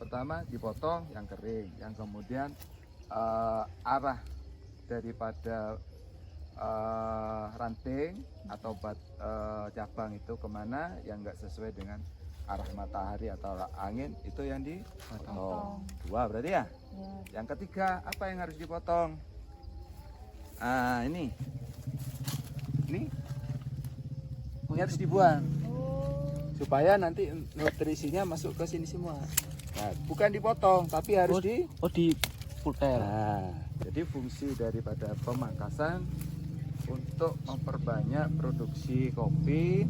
pertama dipotong yang kering, yang kemudian arah daripada ranting atau cabang itu kemana yang enggak sesuai dengan arah matahari atau angin, itu yang dipotong. Dua berarti ya? Yang ketiga, apa yang harus dipotong? Ini harus dibuang supaya nanti nutrisinya masuk ke sini semua. Nah, bukan dipotong tapi harus diputer. Nah, jadi fungsi daripada pemangkasan untuk memperbanyak produksi kopi,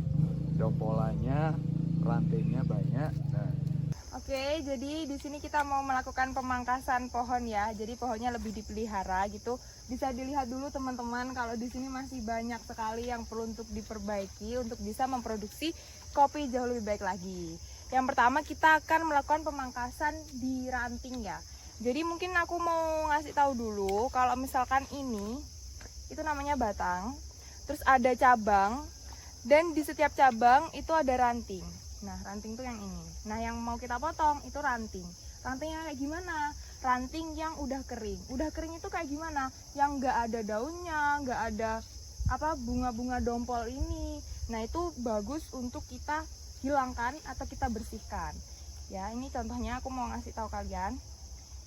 dompolannya, rantainya banyak. Nah, Oke, jadi di sini kita mau melakukan pemangkasan pohon ya. Jadi pohonnya lebih dipelihara gitu. Bisa dilihat dulu teman-teman kalau di sini masih banyak sekali yang perlu untuk diperbaiki untuk bisa memproduksi kopi jauh lebih baik lagi. Yang pertama kita akan melakukan pemangkasan di ranting ya. Jadi mungkin aku mau ngasih tahu dulu kalau misalkan ini itu namanya batang, terus ada cabang, dan di setiap cabang itu ada ranting. Nah, ranting itu yang ini. Nah, yang mau kita potong itu ranting. Rantingnya kayak gimana? Ranting yang udah kering. Udah kering itu kayak gimana? Yang nggak ada daunnya, nggak ada bunga-bunga dompol ini. Nah, itu bagus untuk kita hilangkan atau kita bersihkan. Ya, ini contohnya aku mau ngasih tahu kalian.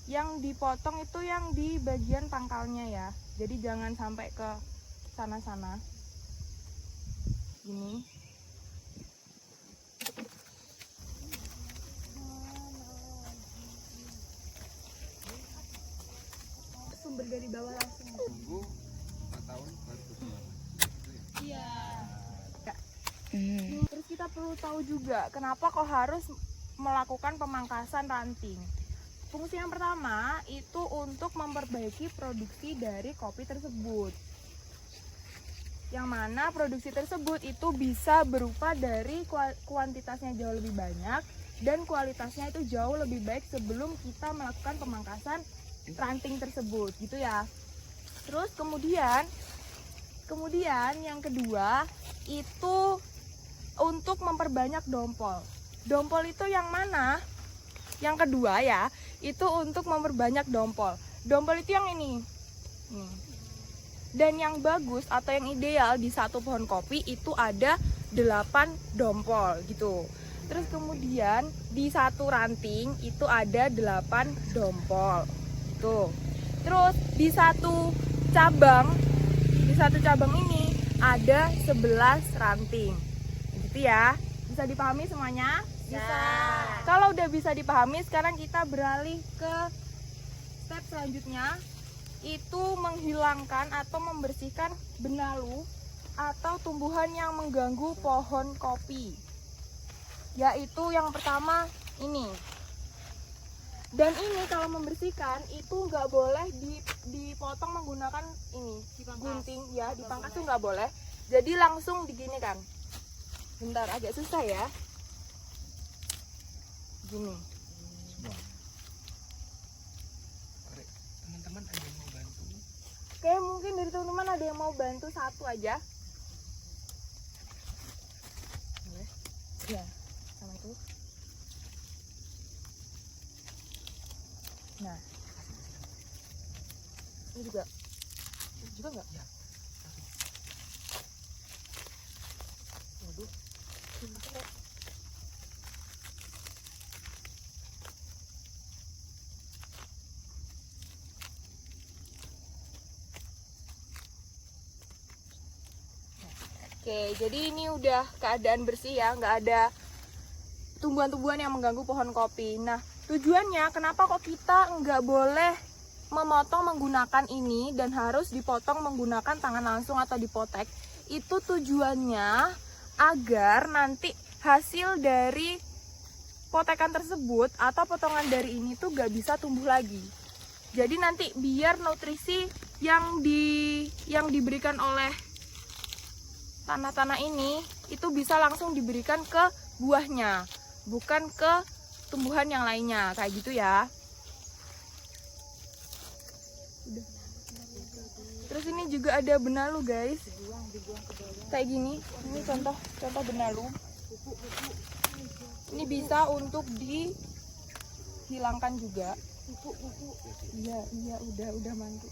Yang dipotong itu yang di bagian pangkalnya ya. Jadi jangan sampai ke sana-sana. Gini. Sumber dari bawah langsung. tunggu 4 tahun baru berbuah. Iya. Terus kita perlu tahu juga kenapa kok harus melakukan pemangkasan ranting. Fungsi yang pertama itu untuk memperbaiki produksi dari kopi tersebut. Yang mana produksi tersebut itu bisa berupa dari kuantitasnya jauh lebih banyak dan kualitasnya itu jauh lebih baik sebelum kita melakukan pemangkasan ranting tersebut gitu ya. Terus kemudian yang kedua itu untuk memperbanyak dompol. Dompol itu yang mana? Yang kedua ya, itu untuk memperbanyak dompol. Dompol itu yang ini. Dan yang bagus atau yang ideal di satu pohon kopi itu ada 8 dompol gitu. Terus kemudian di satu ranting itu ada 8 dompol. Tuh. Terus di satu cabang ini ada 11 ranting. Gitu ya. Bisa dipahami semuanya? Bisa. Kalau udah bisa dipahami, sekarang kita beralih ke step selanjutnya, itu menghilangkan atau membersihkan benalu atau tumbuhan yang mengganggu pohon kopi. Yaitu yang pertama ini. Dan ini kalau membersihkan itu nggak boleh dipotong menggunakan ini gunting ya, dipangkas tuh nggak boleh. Jadi langsung diginikan. Bentar, agak susah ya. Gini. Teman-teman ada yang mau bantu? Oke, mungkin dari teman-teman ada yang mau bantu satu aja. Boleh? Ya, sama itu. Nah, ini juga enggak? Ya. Waduh. Oke, jadi ini udah keadaan bersih ya, nggak ada tumbuhan-tumbuhan yang mengganggu pohon kopi. Nah, tujuannya kenapa kok kita nggak boleh memotong menggunakan ini dan harus dipotong menggunakan tangan langsung atau dipotek? Itu tujuannya agar nanti hasil dari potekan tersebut atau potongan dari ini tuh nggak bisa tumbuh lagi. Jadi nanti biar nutrisi yang diberikan oleh tanah-tanah ini itu bisa langsung diberikan ke buahnya, bukan ke tumbuhan yang lainnya, kayak gitu ya. Terus ini juga ada benalu guys, kayak gini. Ini contoh benalu. Ini bisa untuk hilangkan juga. Iya, udah mantu.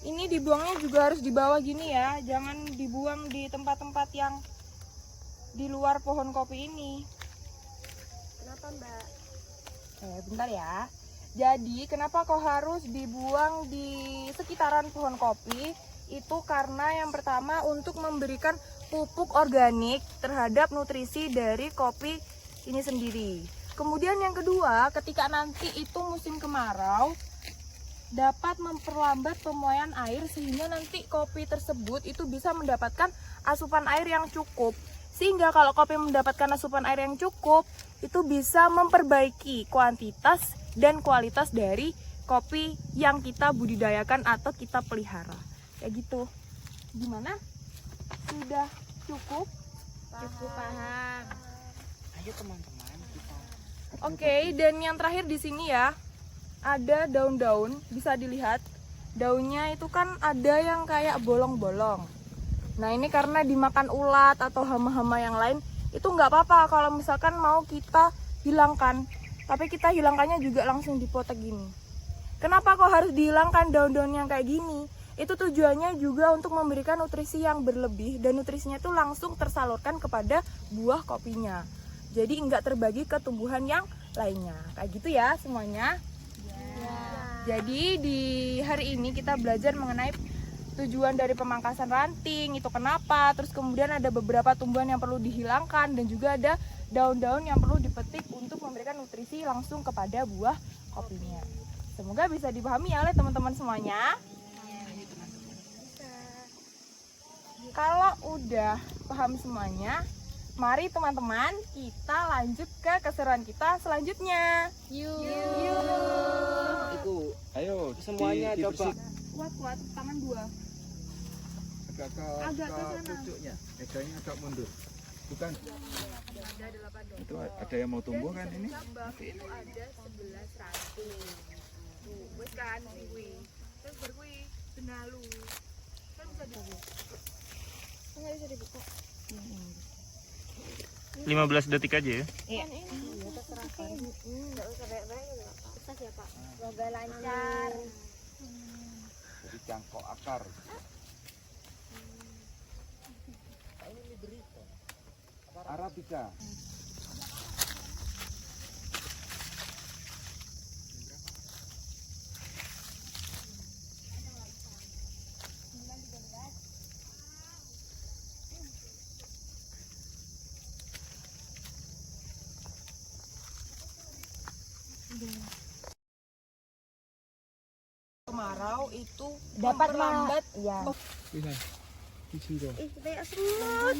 Ini dibuangnya juga harus di bawah gini ya, jangan dibuang di tempat-tempat yang di luar pohon kopi ini. Kenapa Mbak? Bentar ya. Jadi kenapa kok harus dibuang di sekitaran pohon kopi? Itu karena yang pertama untuk memberikan pupuk organik terhadap nutrisi dari kopi ini sendiri. Kemudian yang kedua, ketika nanti itu musim kemarau, dapat memperlambat pemuaian air sehingga nanti kopi tersebut itu bisa mendapatkan asupan air yang cukup. Sehingga kalau kopi mendapatkan asupan air yang cukup, itu bisa memperbaiki kuantitas dan kualitas dari kopi yang kita budidayakan atau kita pelihara. Kayak gitu. Gimana? Sudah cukup? Cukup paham. Ayo teman-teman kita. Oke, dan yang terakhir di sini ya, ada daun-daun, bisa dilihat. Daunnya itu kan ada yang kayak bolong-bolong. Nah, ini karena dimakan ulat atau hama-hama yang lain, itu nggak apa-apa kalau misalkan mau kita hilangkan. Tapi kita hilangkannya juga langsung dipotek gini. Kenapa kok harus dihilangkan daun-daun yang kayak gini? Itu tujuannya juga untuk memberikan nutrisi yang berlebih dan nutrisinya itu langsung tersalurkan kepada buah kopinya. Jadi nggak terbagi ke tumbuhan yang lainnya. Kayak gitu ya semuanya. Jadi di hari ini kita belajar mengenai tujuan dari pemangkasan ranting, itu kenapa, terus kemudian ada beberapa tumbuhan yang perlu dihilangkan dan juga ada daun-daun yang perlu dipetik untuk memberikan nutrisi langsung kepada buah kopinya. Semoga bisa dipahami ya oleh teman-teman semuanya. Kalau udah paham semuanya, mari teman-teman kita lanjut ke keseruan kita selanjutnya. Itu Ayo, semuanya coba. Kuat-kuat, tangan dua. Agak ke sana. pucuknya, megangnya agak mundur. Bukan. Itu ada yang mau tumbuh kan ini? Itu ada 11 ranting. Tuh, wis kan kuwi. Terus berkuwi benalu. Kan bisa dibuka. Enggak bisa dibuka. 15 detik aja ya. Iya. Enggak usah banyak-banyak enggak apa-apa. Sukses ya, Pak. Semoga lancar. Jadi cangkok akar. Arabica. Kemarau itu Dapat memperlambat ya. Bisa. Di sini. Ih, kayak semut.